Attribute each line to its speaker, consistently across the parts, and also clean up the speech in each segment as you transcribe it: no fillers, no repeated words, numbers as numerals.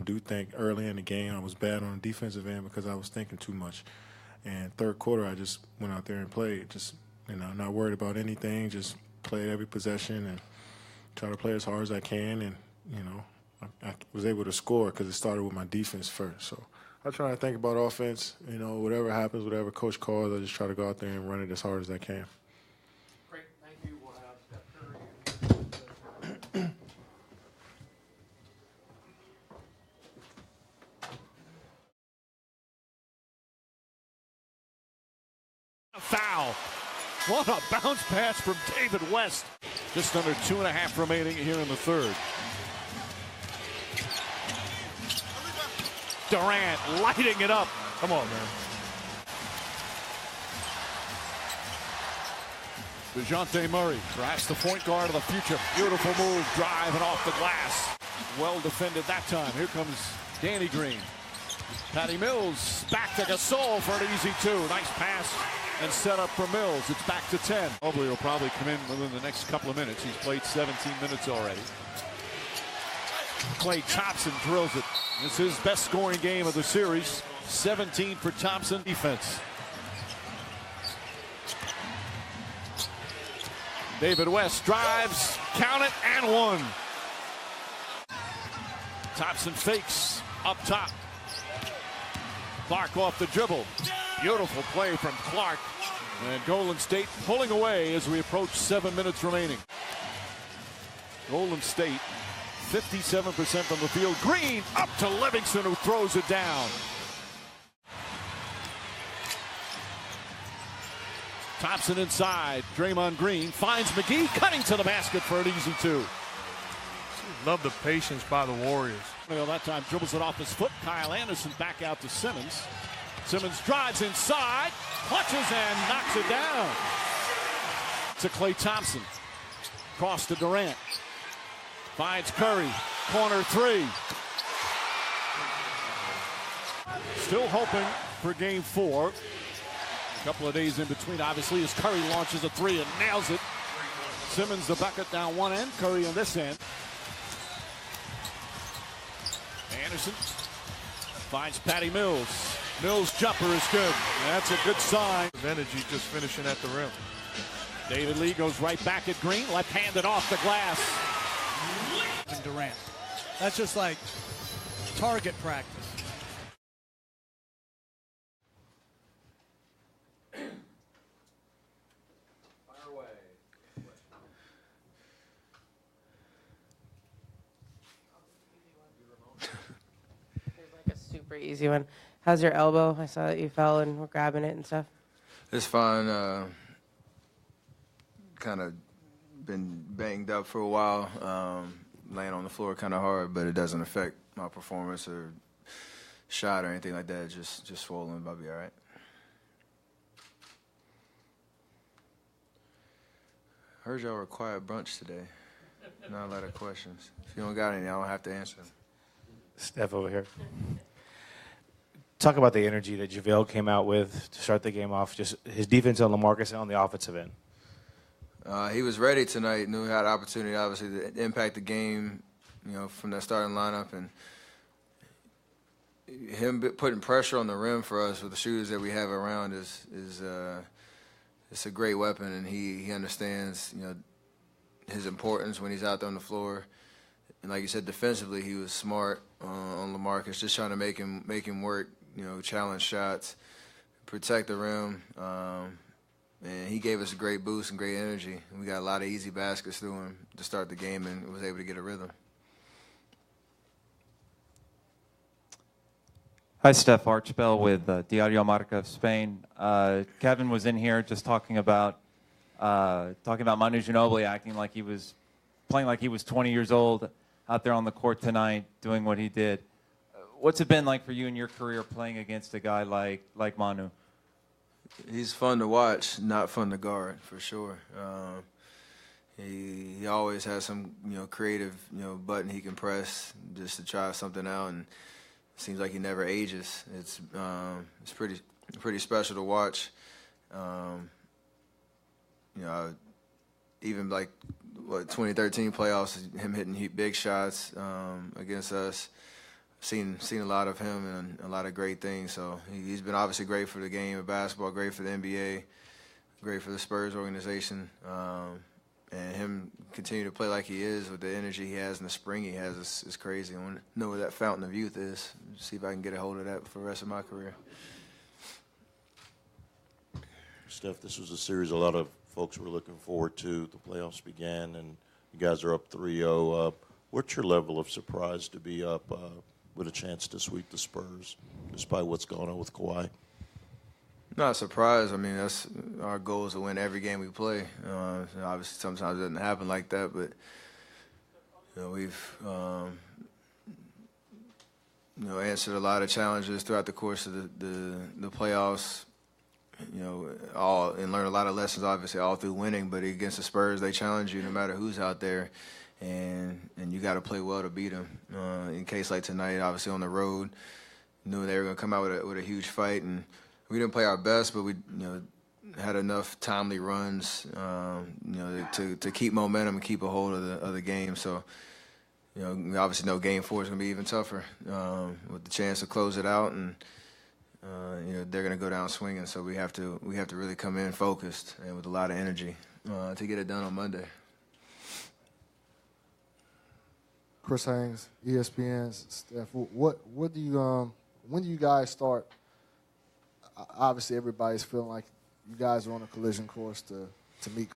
Speaker 1: do think early in the game I was bad on the defensive end because I was thinking too much. And third quarter, I just went out there and played, just, not worried about anything, just played every possession and try to play as hard as I can. And, I was able to score because it started with my defense first. So I try to think about offense, whatever happens, whatever coach calls, I just try to go out there and run it as hard as I can.
Speaker 2: Great, thank you. We'll have Steph Curry.
Speaker 3: A foul. What a bounce pass from David West. Just under 2.5 remaining here in the third. Durant lighting it up. Come on, man. DeJounte Murray, perhaps the point guard of the future. Beautiful move, driving off the glass. Well defended that time. Here comes Danny Green. Patty Mills back to Gasol for an easy two. Nice pass and set up for Mills. It's back to 10. Mobley will probably come in within the next couple of minutes. He's played 17 minutes already. Klay Thompson drills it. This is his best scoring game of the series. 17 for Thompson defense. David West drives, count it, and one. Thompson fakes up top. Clark off the dribble. Beautiful play from Clark. And Golden State pulling away as we approach 7 minutes remaining. Golden State, 57% from the field. Green up to Livingston, who throws it down. Thompson inside. Draymond Green finds McGee, cutting to the basket for an easy two.
Speaker 4: Love the patience by the Warriors.
Speaker 3: That time dribbles it off his foot. Kyle Anderson back out to Simmons. Simmons drives inside, clutches and knocks it down. To Klay Thompson. Cross to Durant. Finds Curry. Corner three. Still hoping for game 4. A couple of days in between, obviously, as Curry launches a three and nails it. Simmons the bucket down one end, Curry on this end. Anderson finds Patty Mills. Mills' jumper is good. That's a good sign.
Speaker 4: Energy just finishing at the rim.
Speaker 3: David Lee goes right back at Green, left-handed off the glass.
Speaker 5: And Durant. That's just like target practice.
Speaker 6: Super easy one. How's your elbow? I saw that you fell and were grabbing it and stuff.
Speaker 7: It's fine. Kind of been banged up for a while. Laying on the floor kind of hard, but it doesn't affect my performance or shot or anything like that. Just swollen, but I'll be all right. Heard y'all were a quiet bunch today. Not a lot of questions. If you don't got any, I don't have to answer them.
Speaker 8: Steph over here. Talk about the energy that JaVale came out with to start the game off, just his defense on LaMarcus and on the offensive end.
Speaker 7: He was ready tonight, knew he had an opportunity, obviously, to impact the game, from that starting lineup. And him putting pressure on the rim for us with the shooters that we have around is it's a great weapon, and he understands, his importance when he's out there on the floor. And like you said, defensively, he was smart on LaMarcus, just trying to make him work, challenge shots, protect the rim. And he gave us a great boost and great energy. We got a lot of easy baskets through him to start the game and was able to get a rhythm.
Speaker 9: Hi, Steph. Archibald with Diario Marca of Spain. Kevin was in here just talking about Manu Ginobili acting like he was playing like he was 20 years old out there on the court tonight doing what he did. What's it been like for you in your career playing against a guy like Manu?
Speaker 7: He's fun to watch, not fun to guard, for sure. He always has some, creative, button he can press just to try something out, and it seems like he never ages. It's pretty special to watch. Even like 2013 playoffs, him hitting big shots against us. seen a lot of him and a lot of great things. So he's been obviously great for the game of basketball, great for the NBA, great for the Spurs organization. And him continue to play like he is with the energy he has and the spring he has is crazy. I want to know where that fountain of youth is, see if I can get a hold of that for the rest of my career.
Speaker 10: Steph, this was a series a lot of folks were looking forward to. The playoffs began, and you guys are up 3-0. What's your level of surprise to be up with a chance to sweep the Spurs, despite what's going on with Kawhi?
Speaker 7: Not surprised. I mean, that's our goal is to win every game we play. Obviously, sometimes it doesn't happen like that, but we've answered a lot of challenges throughout the course of the playoffs. And learn a lot of lessons, obviously, all through winning. But against the Spurs, they challenge you no matter who's out there, and you got to play well to beat them. In case like tonight, obviously on the road, knew they were going to come out with a huge fight, and we didn't play our best, but we had enough timely runs, to keep momentum and keep a hold of the game. So, we obviously know Game 4 is going to be even tougher with the chance to close it out, and they're going to go down swinging. So we have to really come in focused and with a lot of energy to get it done on Monday.
Speaker 11: Chris Haynes, ESPN. Steph, what do you when do you guys start? Obviously, everybody's feeling like you guys are on a collision course to meet.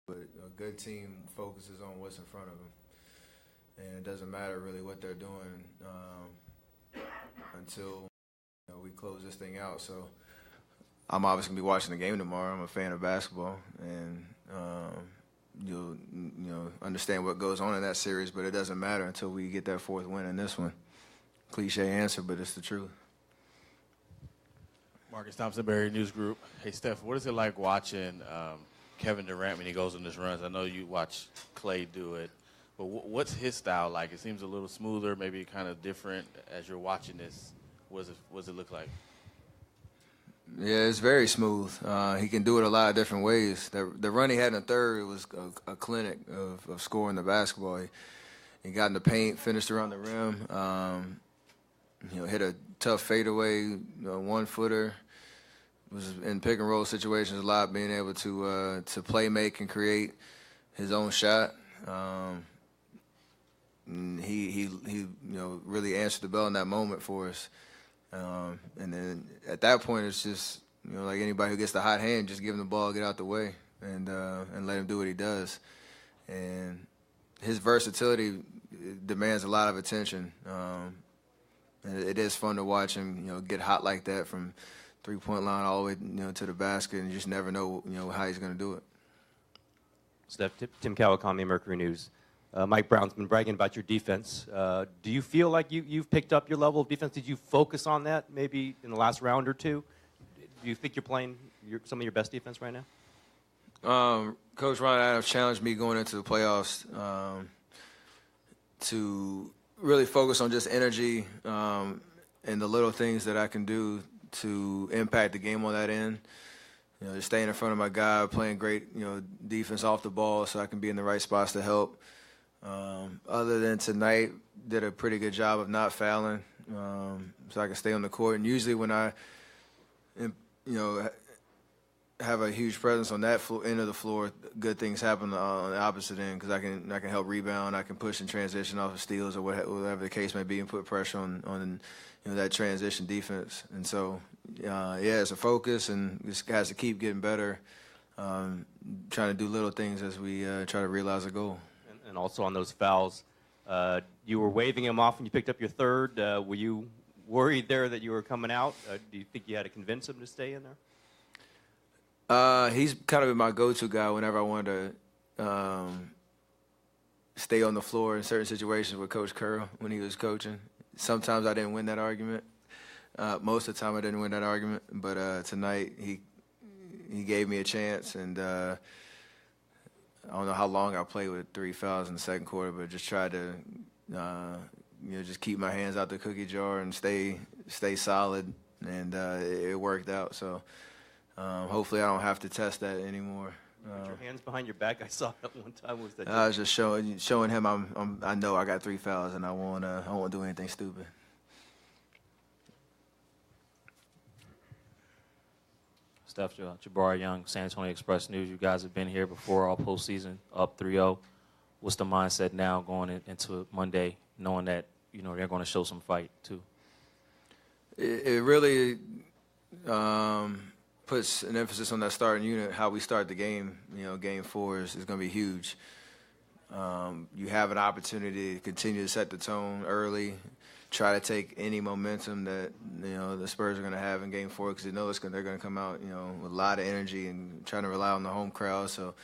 Speaker 7: But a good team focuses on what's in front of them, and it doesn't matter really what they're doing until we close this thing out. So I'm obviously going to be watching the game tomorrow. I'm a fan of basketball, and you'll understand what goes on in that series, but it doesn't matter until we get that fourth win in this one. Cliche answer, but it's the truth.
Speaker 12: Marcus Thompson, Barry News Group. Hey, Steph, what is it like watching Kevin Durant when he goes on his runs? I know you watch Clay do it, but what's his style like? It seems a little smoother, maybe kind of different as you're watching this. What does it look like?
Speaker 7: Yeah, it's very smooth. He can do it a lot of different ways. The run he had in the third was a clinic of scoring the basketball. He got in the paint, finished around the rim, hit a tough fadeaway, one-footer. Was in pick and roll situations a lot, being able to play make and create his own shot. He really answered the bell in that moment for us. And then at that point, it's just like anybody who gets the hot hand, just give him the ball, get out the way, and let him do what he does. And his versatility demands a lot of attention. And it is fun to watch him, get hot like that from three-point line all the way, to the basket, and you just never know, how he's going to do it.
Speaker 13: Steph, Tim Kawakami, Mercury News. Mike Brown's been bragging about your defense. Do you feel like you've picked up your level of defense? Did you focus on that maybe in the last round or two? Do you think you're playing some of your best defense right now?
Speaker 7: Coach Ron Adams challenged me going into the playoffs to really focus on just energy and the little things that I can do to impact the game on that end. Just staying in front of my guy, playing great, defense off the ball so I can be in the right spots to help. Other than tonight, did a pretty good job of not fouling so I can stay on the court. And usually when I, have a huge presence on that end of the floor, good things happen on the opposite end because I can help rebound, I can push in transition off of steals or whatever the case may be and put pressure on that transition defense. And so, it's a focus and just has to keep getting better, trying to do little things as we try to realize a goal.
Speaker 13: And also on those fouls, you were waving him off when you picked up your third. Were you worried there that you were coming out? Do you think you had to convince him to stay in there?
Speaker 7: He's kind of been my go-to guy whenever I wanted to stay on the floor in certain situations with Coach Curl when he was coaching. Sometimes I didn't win that argument. Most of the time I didn't win that argument. But tonight he gave me a chance, and I don't know how long I played with 3 fouls in the second quarter, but just tried to just keep my hands out the cookie jar and stay solid, and it worked out. So hopefully I don't have to test that anymore.
Speaker 13: Put your hands behind your back. I saw that one time. Was that?
Speaker 7: I was just showing him I know I got 3 fouls and I won't do anything stupid.
Speaker 14: Steph, Jabari Young, San Antonio Express News. You guys have been here before all postseason, up 3-0. What's the mindset now going into Monday, knowing that they're going to show some fight too?
Speaker 7: It really puts an emphasis on that starting unit. How we start the game, Game 4 is going to be huge. You have an opportunity to continue to set the tone early, try to take any momentum that the Spurs are going to have in Game 4, because they know they're going to come out with a lot of energy and trying to rely on the home crowd. So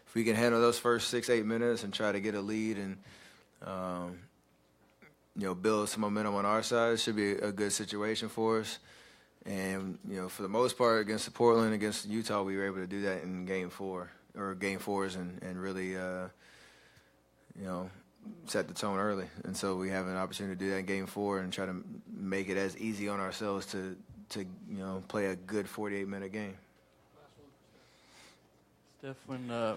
Speaker 7: if we can handle those first 6-8 minutes and try to get a lead and build some momentum on our side, it should be a good situation for us. And for the most part, against Portland, against Utah, we were able to do that in Game 4 or Game 4s and really set the tone early. And so we have an opportunity to do that in Game 4 and try to make it as easy on ourselves to play a good 48-minute game.
Speaker 2: Steph,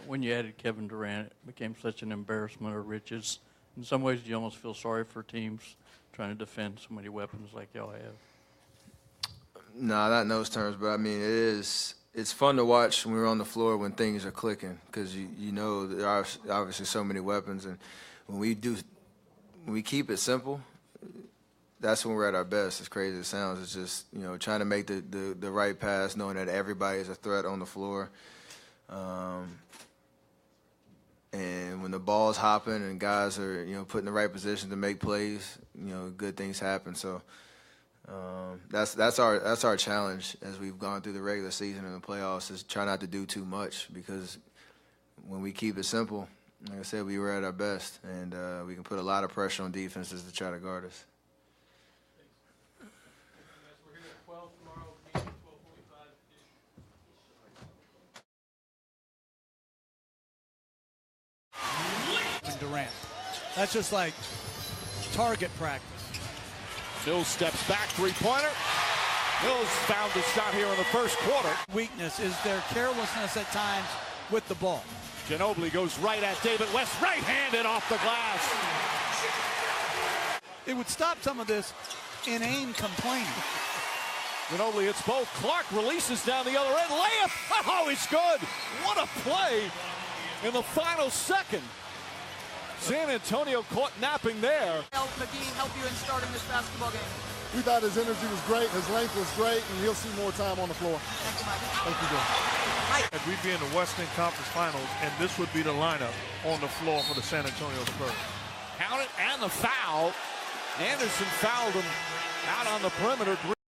Speaker 2: when you added Kevin Durant, it became such an embarrassment of riches. In some ways, you almost feel sorry for teams trying to defend so many weapons like y'all have.
Speaker 7: No, not in those terms, but I mean, it's fun to watch when we're on the floor when things are clicking, because you know there are obviously so many weapons, and when we keep it simple, that's when we're at our best. As crazy as it sounds, it's just trying to make the right pass, knowing that everybody is a threat on the floor. And when the ball's hopping and guys are put in the right position to make plays, good things happen. So that's our challenge as we've gone through the regular season and the playoffs, is try not to do too much, because when we keep it simple, like I said, we were at our best, and we can put a lot of pressure on defenses to try to guard us.
Speaker 5: Durant. That's just like target practice.
Speaker 3: Mills steps back, three-pointer. Mills found the shot here in the first quarter.
Speaker 5: Weakness is their carelessness at times with the ball.
Speaker 3: Ginobili goes right at David West, right-handed off the glass.
Speaker 5: It would stop some of this inane complaining.
Speaker 3: Ginobili hits both. Clark releases down the other end. Layup. Oh, it's good. What a play in the final second. San Antonio caught napping there.
Speaker 15: McGee help you in starting this basketball game?
Speaker 11: We thought his energy was great, his length was great, and he'll see more time on the floor.
Speaker 15: Thank you, Mike.
Speaker 11: Thank you, Joe.
Speaker 4: And we'd be in the Western Conference Finals, and this would be the lineup on the floor for the San Antonio Spurs.
Speaker 3: Count it, and the foul. Anderson fouled him out on the perimeter.